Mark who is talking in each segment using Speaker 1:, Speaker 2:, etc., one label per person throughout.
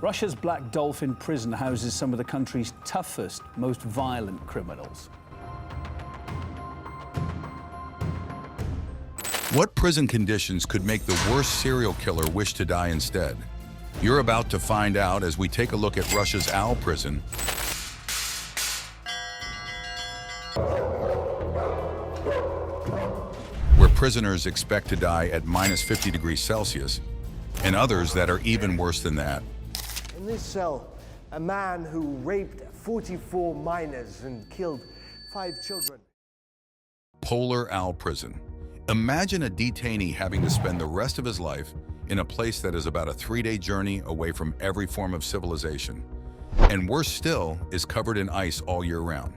Speaker 1: Russia's Black Dolphin prison houses some of the country's toughest, most violent criminals.
Speaker 2: What prison conditions could make the worst serial killer wish to die instead? You're about to find out as we take a look at Russia's Owl prison, where prisoners expect to die at -50 degrees Celsius, and others that are even worse than that.
Speaker 3: In this cell, a man who raped 44 minors and killed 5 children.
Speaker 2: Polar Owl Prison. Imagine a detainee having to spend the rest of his life in a place that is about a 3-day journey away from every form of civilization, and worse still, is covered in ice all year round.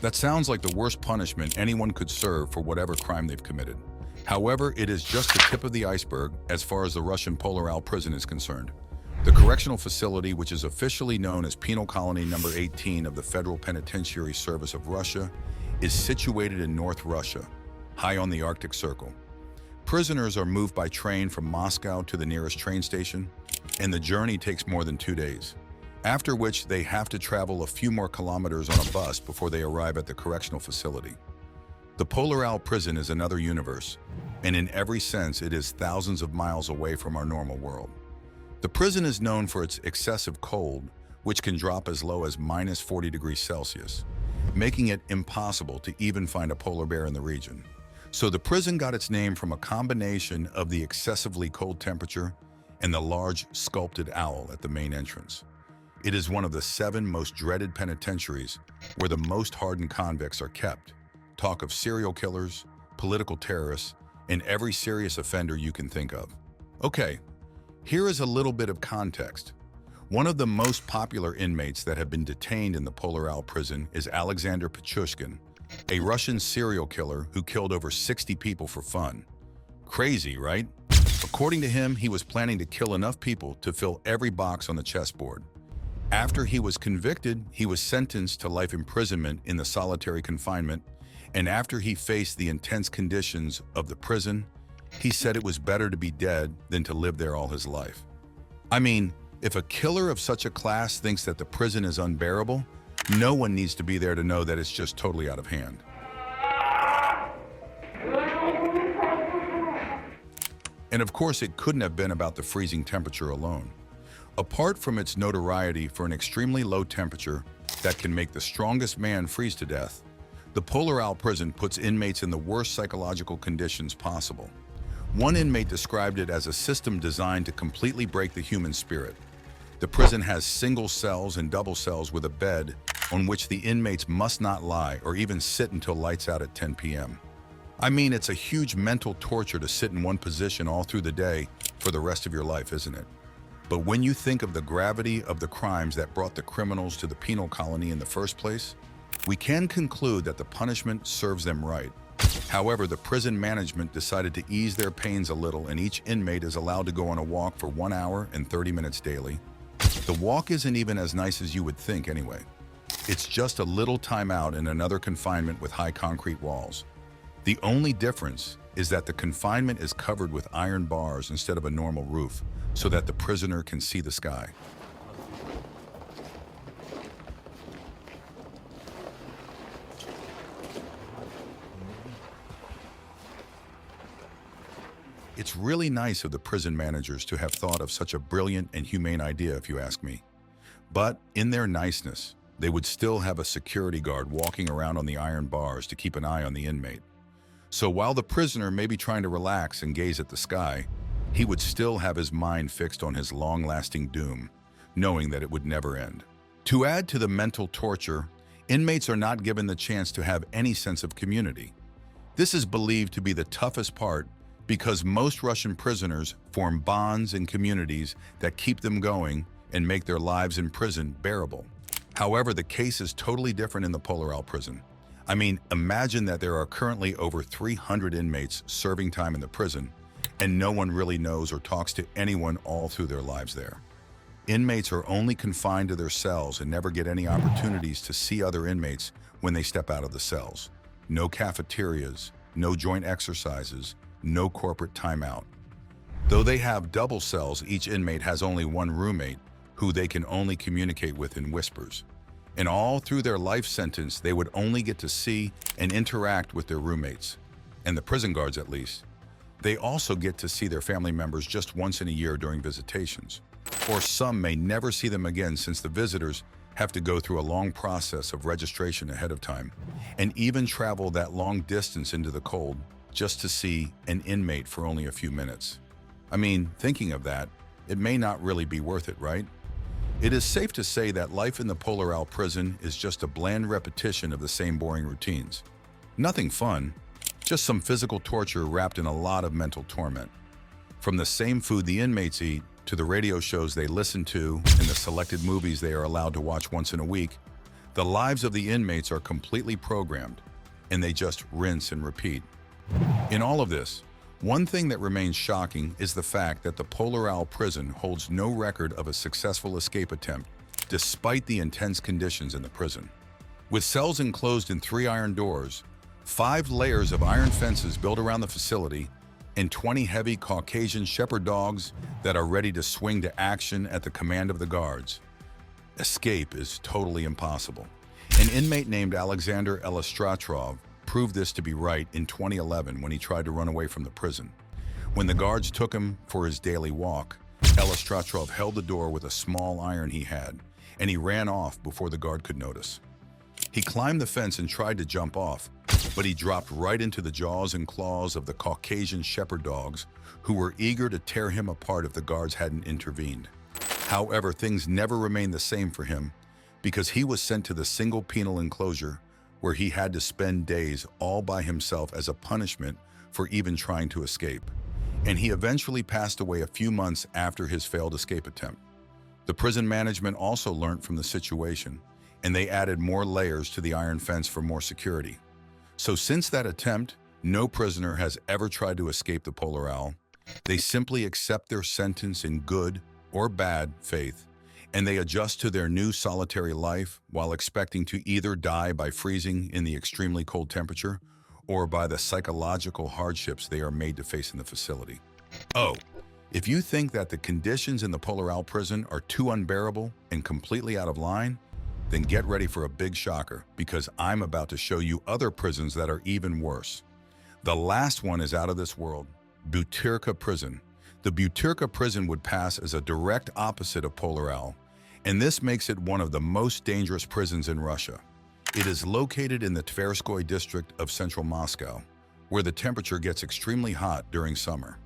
Speaker 2: That sounds like the worst punishment anyone could serve for whatever crime they've committed. However, it is just the tip of the iceberg as far as the Russian Polar Owl prison is concerned. The correctional facility, which is officially known as Penal Colony Number 18 of the Federal Penitentiary Service of Russia, is situated in North Russia, high on the Arctic Circle. Prisoners are moved by train from Moscow to the nearest train station, and the journey takes more than 2 days, after which they have to travel a few more kilometers on a bus before they arrive at the correctional facility. The Polar Owl prison is another universe, and in every sense it is thousands of miles away from our normal world. The prison is known for its excessive cold, which can drop as low as -40 degrees Celsius, making it impossible to even find a polar bear in the region. So the prison got its name from a combination of the excessively cold temperature and the large sculpted owl at the main entrance. It is one of the 7 most dreaded penitentiaries where the most hardened convicts are kept. Talk of serial killers, political terrorists, and every serious offender you can think of. Okay, here is a little bit of context. One of the most popular inmates that have been detained in the Polar Owl prison is Alexander Pichushkin, a Russian serial killer who killed over 60 people for fun. Crazy, right? According to him, he was planning to kill enough people to fill every box on the chessboard. After he was convicted, he was sentenced to life imprisonment in the solitary confinement, and after he faced the intense conditions of the prison, he said it was better to be dead than to live there all his life. I mean, if a killer of such a class thinks that the prison is unbearable, no one needs to be there to know that it's just totally out of hand. And of course, it couldn't have been about the freezing temperature alone. Apart from its notoriety for an extremely low temperature that can make the strongest man freeze to death, the Polar Owl prison puts inmates in the worst psychological conditions possible. One inmate described it as a system designed to completely break the human spirit. The prison has single cells and double cells with a bed on which the inmates must not lie or even sit until lights out at 10 p.m. I mean, it's a huge mental torture to sit in one position all through the day for the rest of your life, isn't it? But when you think of the gravity of the crimes that brought the criminals to the penal colony in the first place, we can conclude that the punishment serves them right. However, the prison management decided to ease their pains a little, and each inmate is allowed to go on a walk for 1 hour and 30 minutes daily. The walk isn't even as nice as you would think anyway. It's just a little time out in another confinement with high concrete walls. The only difference is that the confinement is covered with iron bars instead of a normal roof, so that the prisoner can see the sky. It's really nice of the prison managers to have thought of such a brilliant and humane idea, if you ask me. But in their niceness, they would still have a security guard walking around on the iron bars to keep an eye on the inmate. So while the prisoner may be trying to relax and gaze at the sky, he would still have his mind fixed on his long-lasting doom, knowing that it would never end. To add to the mental torture, inmates are not given the chance to have any sense of community. This is believed to be the toughest part because most Russian prisoners form bonds and communities that keep them going and make their lives in prison bearable. However, the case is totally different in the Polar Owl prison. I mean, imagine that there are currently over 300 inmates serving time in the prison, and no one really knows or talks to anyone all through their lives there. Inmates are only confined to their cells and never get any opportunities to see other inmates when they step out of the cells. No cafeterias, no joint exercises, no corporate timeout. Though they have double cells, each inmate has only one roommate who they can only communicate with in whispers. And all through their life sentence, they would only get to see and interact with their roommates, and the prison guards at least. They also get to see their family members just once in a year during visitations. Or some may never see them again, since the visitors have to go through a long process of registration ahead of time, and even travel that long distance into the cold just to see an inmate for only a few minutes. I mean, thinking of that, it may not really be worth it, right? It is safe to say that life in the Polar Owl prison is just a bland repetition of the same boring routines. Nothing fun, just some physical torture wrapped in a lot of mental torment. From the same food the inmates eat, to the radio shows they listen to, and the selected movies they are allowed to watch once in a week, the lives of the inmates are completely programmed, and they just rinse and repeat. In all of this, one thing that remains shocking is the fact that the Polar Owl prison holds no record of a successful escape attempt, despite the intense conditions in the prison. With cells enclosed in 3 iron doors, 5 layers of iron fences built around the facility, and 20 heavy Caucasian shepherd dogs that are ready to swing to action at the command of the guards, escape is totally impossible. An inmate named Alexander Elistratrov proved this to be right in 2011 when he tried to run away from the prison. When the guards took him for his daily walk, Elistratrov held the door with a small iron he had, and he ran off before the guard could notice. He climbed the fence and tried to jump off, but he dropped right into the jaws and claws of the Caucasian shepherd dogs, who were eager to tear him apart if the guards hadn't intervened. However, things never remained the same for him, because he was sent to the single penal enclosure where he had to spend days all by himself as a punishment for even trying to escape. And he eventually passed away a few months after his failed escape attempt. The prison management also learned from the situation, and they added more layers to the iron fence for more security. So since that attempt, no prisoner has ever tried to escape the Polar Owl. They simply accept their sentence in good or bad faith, and they adjust to their new solitary life while expecting to either die by freezing in the extremely cold temperature or by the psychological hardships they are made to face in the facility. Oh, if you think that the conditions in the Polar Owl prison are too unbearable and completely out of line, then get ready for a big shocker, because I'm about to show you other prisons that are even worse. The last one is out of this world, Butyrka Prison. The Butyrka Prison would pass as a direct opposite of Polar Owl, and this makes it one of the most dangerous prisons in Russia. It is located in the Tverskoy district of central Moscow, where the temperature gets extremely hot during summer.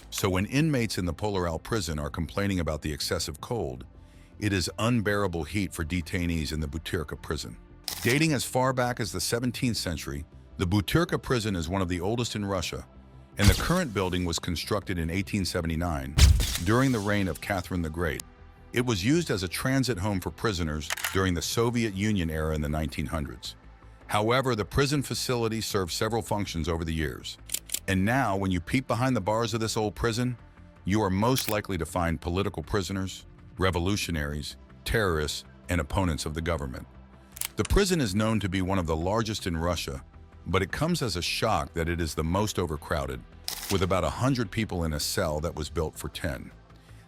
Speaker 2: So when inmates in the Polar Owl prison are complaining about the excessive cold, it is unbearable heat for detainees in the Butyrka prison. Dating as far back as the 17th century, the Butyrka prison is one of the oldest in Russia, and the current building was constructed in 1879 during the reign of Catherine the Great. It was used as a transit home for prisoners during the Soviet Union era in the 1900s. However, the prison facility served several functions over the years. And now, when you peep behind the bars of this old prison, you are most likely to find political prisoners, revolutionaries, terrorists, and opponents of the government. The prison is known to be one of the largest in Russia, but it comes as a shock that it is the most overcrowded, with about 100 people in a cell that was built for 10.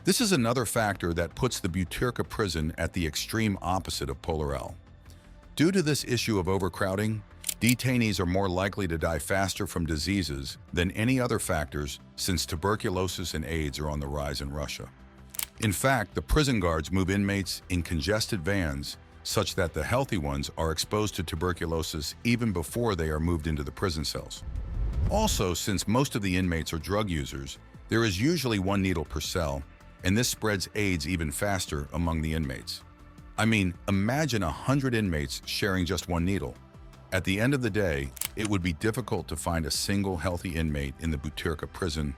Speaker 2: This is another factor that puts the Butyrka prison at the extreme opposite of Polar Owl. Due to this issue of overcrowding, detainees are more likely to die faster from diseases than any other factors, since tuberculosis and AIDS are on the rise in Russia. In fact, the prison guards move inmates in congested vans such that the healthy ones are exposed to tuberculosis even before they are moved into the prison cells. Also, since most of the inmates are drug users, there is usually one needle per cell, and this spreads AIDS even faster among the inmates. I mean, imagine 100 inmates sharing just one needle. At the end of the day, it would be difficult to find a single healthy inmate in the Butyrka prison,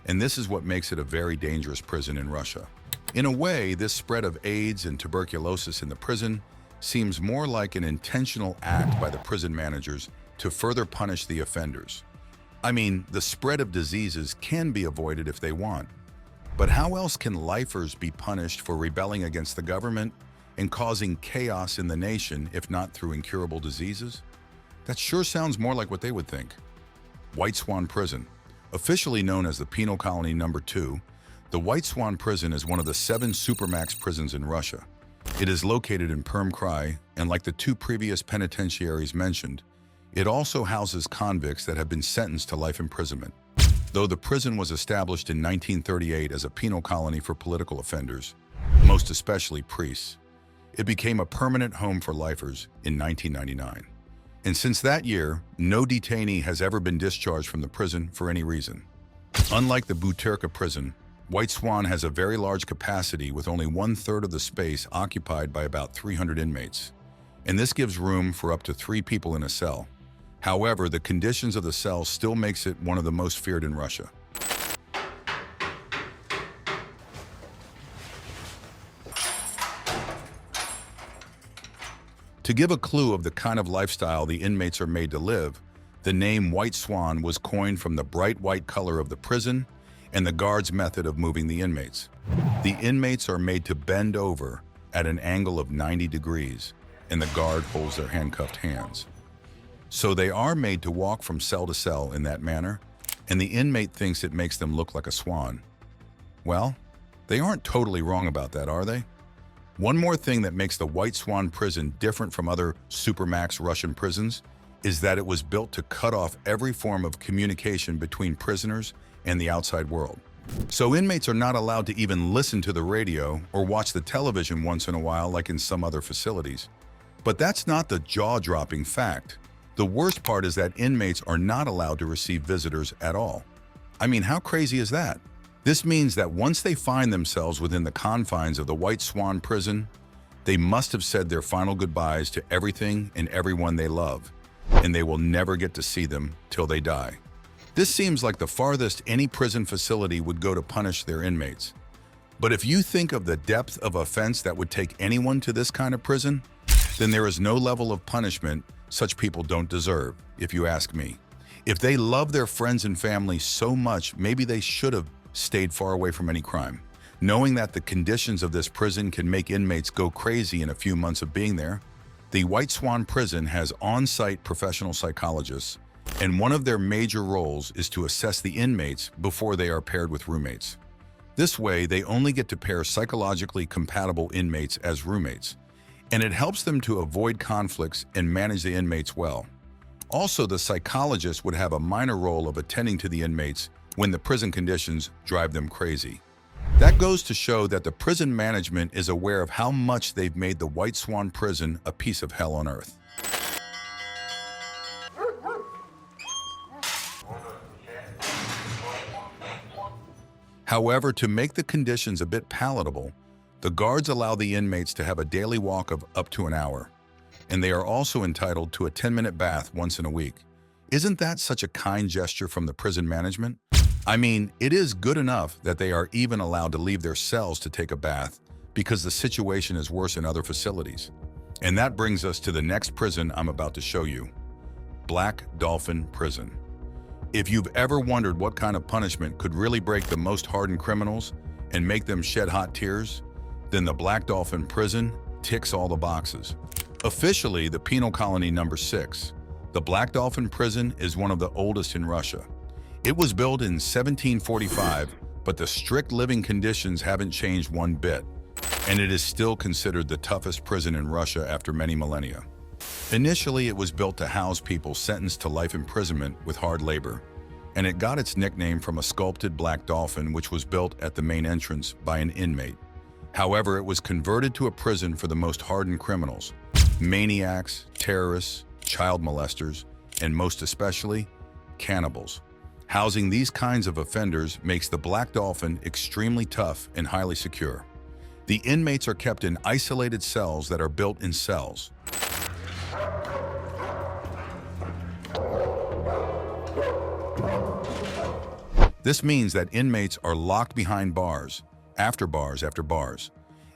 Speaker 2: and this is what makes it a very dangerous prison in Russia. In a way, this spread of AIDS and tuberculosis in the prison seems more like an intentional act by the prison managers to further punish the offenders. I mean, the spread of diseases can be avoided if they want, but how else can lifers be punished for rebelling against the government and causing chaos in the nation, if not through incurable diseases? That sure sounds more like what they would think. White Swan Prison. Officially known as the Penal Colony No. 2, the White Swan Prison is one of the 7 supermax prisons in Russia. It is located in Perm Krai, and like the 2 previous penitentiaries mentioned, it also houses convicts that have been sentenced to life imprisonment. Though the prison was established in 1938 as a penal colony for political offenders, most especially priests, it became a permanent home for lifers in 1999. And since that year, no detainee has ever been discharged from the prison for any reason. Unlike the Butyrka prison, White Swan has a very large capacity with only 1/3 of the space occupied by about 300 inmates. And this gives room for up to 3 people in a cell. However, the conditions of the cell still makes it one of the most feared in Russia. To give a clue of the kind of lifestyle the inmates are made to live, the name White Swan was coined from the bright white color of the prison and the guards' method of moving the inmates. The inmates are made to bend over at an angle of 90 degrees, and the guard holds their handcuffed hands. So they are made to walk from cell to cell in that manner, and the inmate thinks it makes them look like a swan. Well, they aren't totally wrong about that, are they? One more thing that makes the White Swan prison different from other supermax Russian prisons is that it was built to cut off every form of communication between prisoners and the outside world. So inmates are not allowed to even listen to the radio or watch the television once in a while like in some other facilities. But that's not the jaw-dropping fact. The worst part is that inmates are not allowed to receive visitors at all. I mean, how crazy is that? This means that once they find themselves within the confines of the White Swan prison, they must have said their final goodbyes to everything and everyone they love, and they will never get to see them till they die. This seems like the farthest any prison facility would go to punish their inmates. But if you think of the depth of offense that would take anyone to this kind of prison, then there is no level of punishment such people don't deserve, if you ask me. If they love their friends and family so much, maybe they should have stayed far away from any crime. Knowing that the conditions of this prison can make inmates go crazy in a few months of being there, the White Swan prison has on-site professional psychologists, and one of their major roles is to assess the inmates before they are paired with roommates. This way, they only get to pair psychologically compatible inmates as roommates, and it helps them to avoid conflicts and manage the inmates well. Also, the psychologist would have a minor role of attending to the inmates when the prison conditions drive them crazy. That goes to show that the prison management is aware of how much they've made the White Swan prison a piece of hell on earth. However, to make the conditions a bit palatable, the guards allow the inmates to have a daily walk of up to an hour, and they are also entitled to a 10-minute bath once in a week. Isn't that such a kind gesture from the prison management? I mean, it is good enough that they are even allowed to leave their cells to take a bath because the situation is worse in other facilities. And that brings us to the next prison I'm about to show you, Black Dolphin Prison. If you've ever wondered what kind of punishment could really break the most hardened criminals and make them shed hot tears, then the Black Dolphin Prison ticks all the boxes. Officially, the Penal Colony No. 6, the Black Dolphin Prison is one of the oldest in Russia. It was built in 1745, but the strict living conditions haven't changed one bit, and it is still considered the toughest prison in Russia after many millennia. Initially, it was built to house people sentenced to life imprisonment with hard labor, and it got its nickname from a sculpted black dolphin which was built at the main entrance by an inmate. However, it was converted to a prison for the most hardened criminals, maniacs, terrorists, child molesters, and most especially, cannibals. Housing these kinds of offenders makes the Black Dolphin extremely tough and highly secure. The inmates are kept in isolated cells that are built in cells. This means that inmates are locked behind bars, after bars after bars,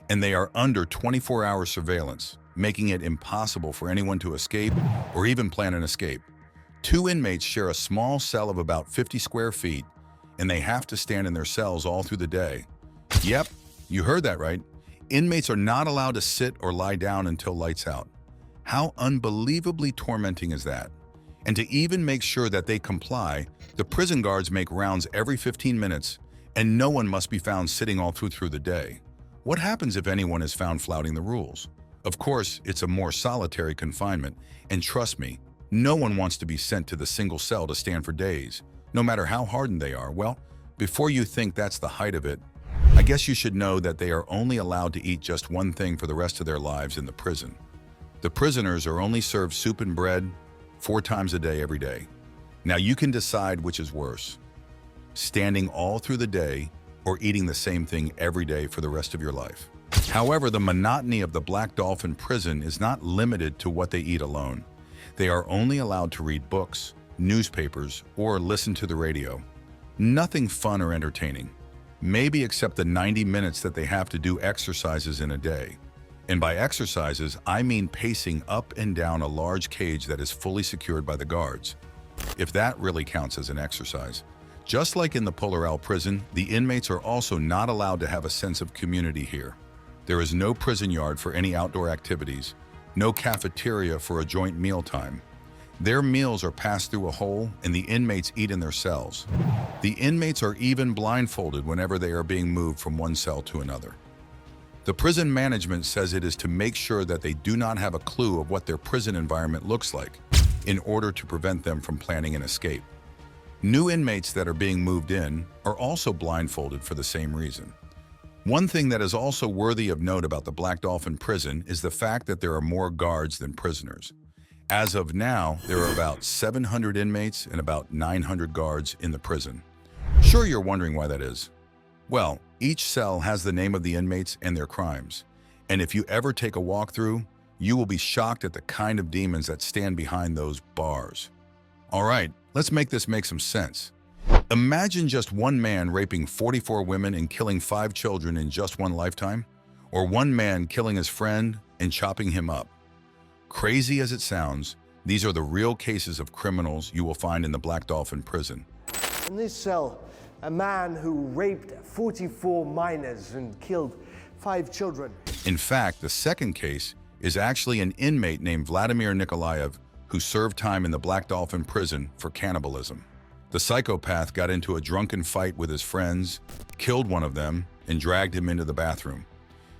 Speaker 2: and they are under 24-hour surveillance, making it impossible for anyone to escape or even plan an escape. 2 inmates share a small cell of about 50 square feet, and they have to stand in their cells all through the day. Yep, you heard that right. Inmates are not allowed to sit or lie down until lights out. How unbelievably tormenting is that? And to even make sure that they comply, the prison guards make rounds every 15 minutes, and no one must be found sitting all through the day. What happens if anyone is found flouting the rules? Of course, it's a more solitary confinement, and trust me, no one wants to be sent to the single cell to stand for days, no matter how hardened they are. Well, before you think that's the height of it, I guess you should know that they are only allowed to eat just one thing for the rest of their lives in the prison. The prisoners are only served soup and bread 4 times a day every day. Now you can decide which is worse, standing all through the day or eating the same thing every day for the rest of your life. However, the monotony of the Black Dolphin prison is not limited to what they eat alone. They are only allowed to read books, newspapers, or listen to the radio. Nothing fun or entertaining, maybe except the 90 minutes that they have to do exercises in a day. And by exercises, I mean pacing up and down a large cage that is fully secured by the guards, if that really counts as an exercise. Just like in the Polar Owl prison, the inmates are also not allowed to have a sense of community here. There is no prison yard for any outdoor activities, no cafeteria for a joint mealtime. Their meals are passed through a hole and the inmates eat in their cells. The inmates are even blindfolded whenever they are being moved from one cell to another. The prison management says it is to make sure that they do not have a clue of what their prison environment looks like, in order to prevent them from planning an escape. New inmates that are being moved in are also blindfolded for the same reason. One thing that is also worthy of note about the Black Dolphin prison is the fact that there are more guards than prisoners. As of now, there are about 700 inmates and about 900 guards in the prison. Sure, you're wondering why that is. Well, each cell has the name of the inmates and their crimes. And if you ever take a walk through, you will be shocked at the kind of demons that stand behind those bars. All right, let's make this make some sense. Imagine just one man raping 44 women and killing 5 children in just one lifetime, or one man killing his friend and chopping him up. Crazy as it sounds, these are the real cases of criminals you will find in the Black Dolphin prison.
Speaker 3: In this cell, a man who raped 44 minors and killed 5 children.
Speaker 2: In fact, the second case is actually an inmate named Vladimir Nikolaev who served time in the Black Dolphin prison for cannibalism. The psychopath got into a drunken fight with his friends, killed one of them, and dragged him into the bathroom.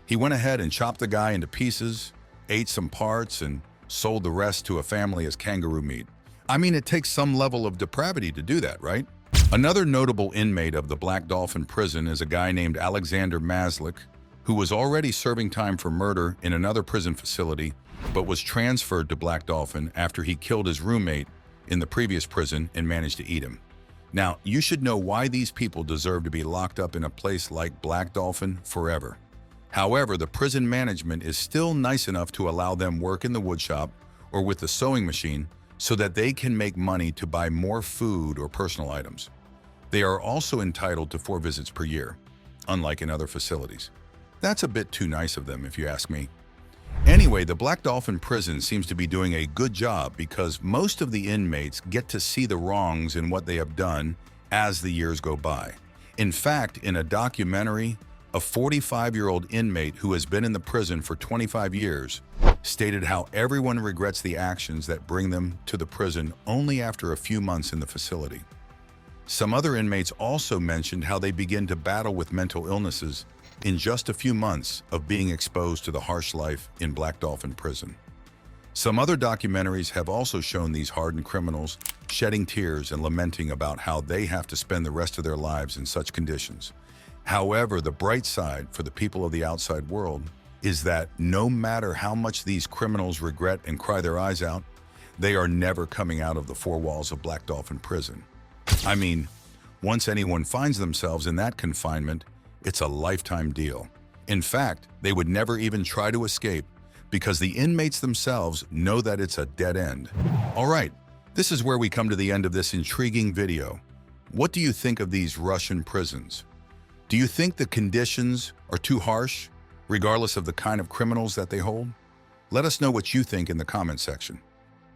Speaker 2: He went ahead and chopped the guy into pieces, ate some parts, and sold the rest to a family as kangaroo meat. I mean, it takes some level of depravity to do that, right? Another notable inmate of the Black Dolphin prison is a guy named Alexander Maslik, who was already serving time for murder in another prison facility, but was transferred to Black Dolphin after he killed his roommate in the previous prison and managed to eat him. Now, you should know why these people deserve to be locked up in a place like Black Dolphin forever. However, the prison management is still nice enough to allow them work in the woodshop or with the sewing machine so that they can make money to buy more food or personal items. They are also entitled to 4 visits per year, unlike in other facilities. That's a bit too nice of them, if you ask me. Anyway, the Black Dolphin prison seems to be doing a good job because most of the inmates get to see the wrongs in what they have done as the years go by. In fact, in a documentary, a 45-year-old inmate who has been in the prison for 25 years stated how everyone regrets the actions that bring them to the prison only after a few months in the facility. Some other inmates also mentioned how they begin to battle with mental illnesses in just a few months of being exposed to the harsh life in Black Dolphin prison. Some other documentaries have also shown these hardened criminals shedding tears and lamenting about how they have to spend the rest of their lives in such conditions. However, the bright side for the people of the outside world is that no matter how much these criminals regret and cry their eyes out, they are never coming out of the 4 walls of Black Dolphin prison. I mean, once anyone finds themselves in that confinement, it's a lifetime deal. In fact, they would never even try to escape because the inmates themselves know that it's a dead end. All right, this is where we come to the end of this intriguing video. What do you think of these Russian prisons? Do you think the conditions are too harsh, regardless of the kind of criminals that they hold? Let us know what you think in the comment section.